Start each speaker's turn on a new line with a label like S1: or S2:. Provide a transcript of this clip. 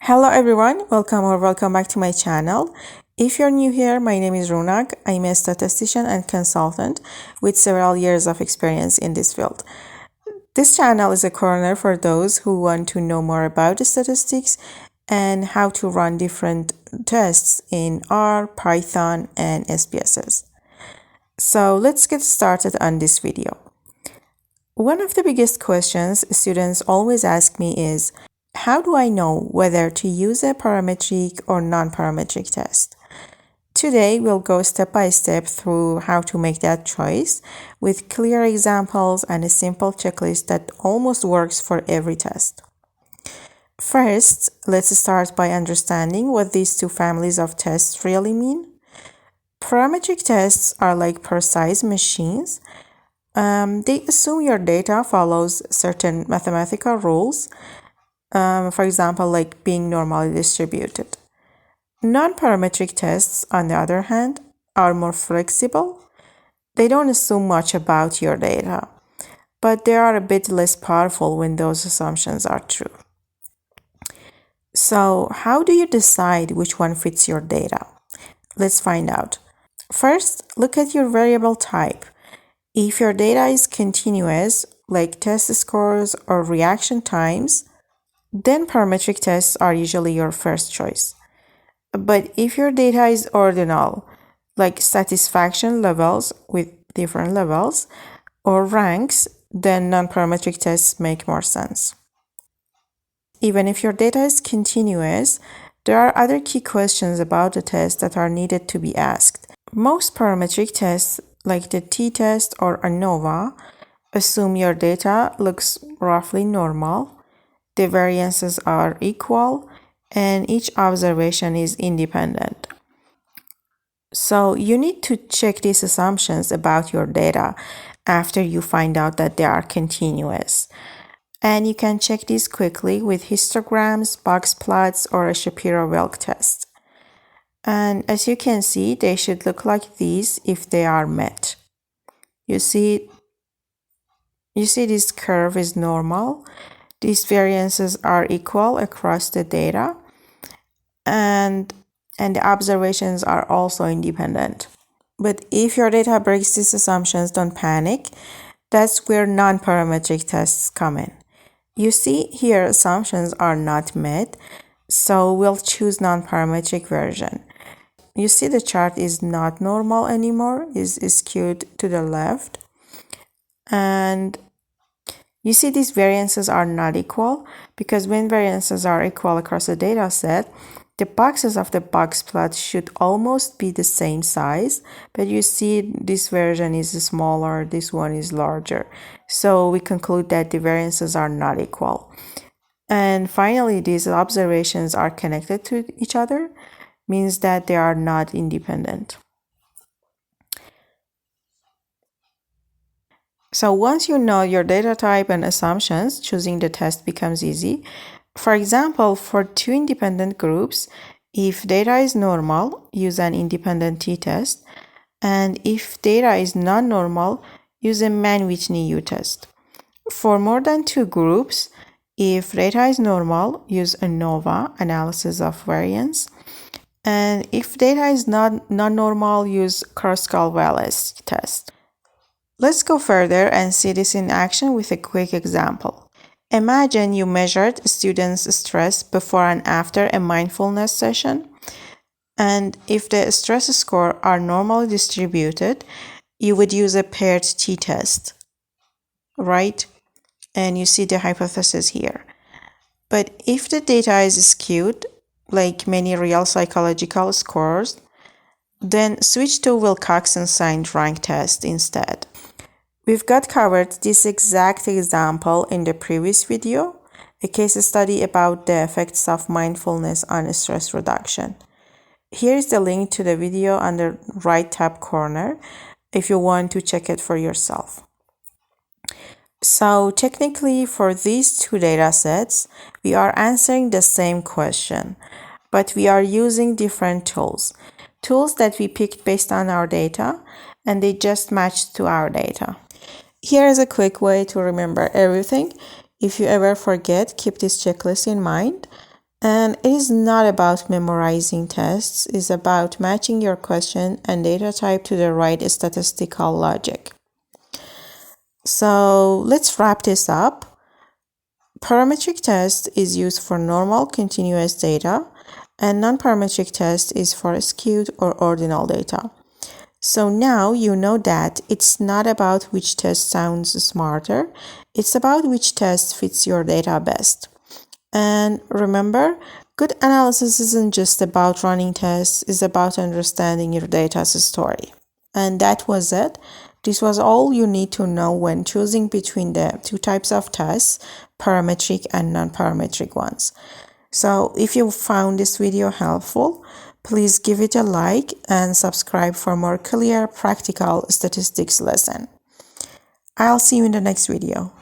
S1: Hello everyone, welcome back to my channel. If you're new here, my name is Ronak. I'm a statistician and consultant with several years of experience in this field. This channel is a corner for those who want to know more about statistics and how to run different tests in R, Python, and SPSS. So let's get started on this video. One of the biggest questions students always ask me is, how do I know whether to use a parametric or non-parametric test? Today, we'll go step by step through how to make that choice with clear examples and a simple checklist that almost works for every test. First, let's start by understanding what these two families of tests really mean. Parametric tests are like precise machines. They assume your data follows certain mathematical rules, for example, like being normally distributed. Non-parametric tests, on the other hand, are more flexible. They don't assume much about your data, but they are a bit less powerful when those assumptions are true. So, how do you decide which one fits your data? Let's find out. First, look at your variable type. If your data is continuous, like test scores or reaction times, then parametric tests are usually your first choice. But if your data is ordinal, like satisfaction levels with different levels, or ranks, then non-parametric tests make more sense. Even if your data is continuous, there are other key questions about the test that are needed to be asked. Most parametric tests, like the t-test or ANOVA, assume your data looks roughly normal, the variances are equal, and each observation is independent. So you need to check these assumptions about your data after you find out that they are continuous. And you can check these quickly with histograms, box plots, or a Shapiro-Wilk test. And as you can see, they should look like these if they are met. You see this curve is normal. These variances are equal across the data, and the observations are also independent. But if your data breaks these assumptions, don't panic. That's where non-parametric tests come in. You see here assumptions are not met, so we'll choose non-parametric version. You see the chart is not normal anymore, is skewed to the left. And you see these variances are not equal because when variances are equal across a data set, the boxes of the box plot should almost be the same size, but you see this version is smaller, this one is larger. So we conclude that the variances are not equal. And finally, these observations are connected to each other, means that they are not independent. So once you know your data type and assumptions, choosing the test becomes easy. For example, for two independent groups, if data is normal, use an independent t-test, and if data is non-normal, use a Mann-Whitney U-test. For more than two groups, if data is normal, use ANOVA, analysis of variance, and if data is non-normal, use Kruskal-Wallis test. Let's go further and see this in action with a quick example. Imagine you measured students' stress before and after a mindfulness session, and if the stress scores are normally distributed, you would use a paired t-test, right? And you see the hypothesis here. But if the data is skewed, like many real psychological scores, then switch to Wilcoxon-signed rank test instead. We've got covered this exact example in the previous video, a case study about the effects of mindfulness on stress reduction. Here is the link to the video on the right top corner if you want to check it for yourself. So technically for these two data sets, we are answering the same question, but we are using different tools that we picked based on our data, and they just matched to our data. Here is a quick way to remember everything. If you ever forget, keep this checklist in mind. And it is not about memorizing tests, it's about matching your question and data type to the right statistical logic. So let's wrap this up. Parametric test is used for normal continuous data, and non-parametric test is for skewed or ordinal data. So now you know that it's not about which test sounds smarter, it's about which test fits your data best. And remember, good analysis isn't just about running tests, it's about understanding your data's story. And that was it. This was all you need to know when choosing between the two types of tests, parametric and non-parametric ones. So if you found this video helpful, please give it a like and subscribe for more clear, practical statistics lesson. I'll see you in the next video.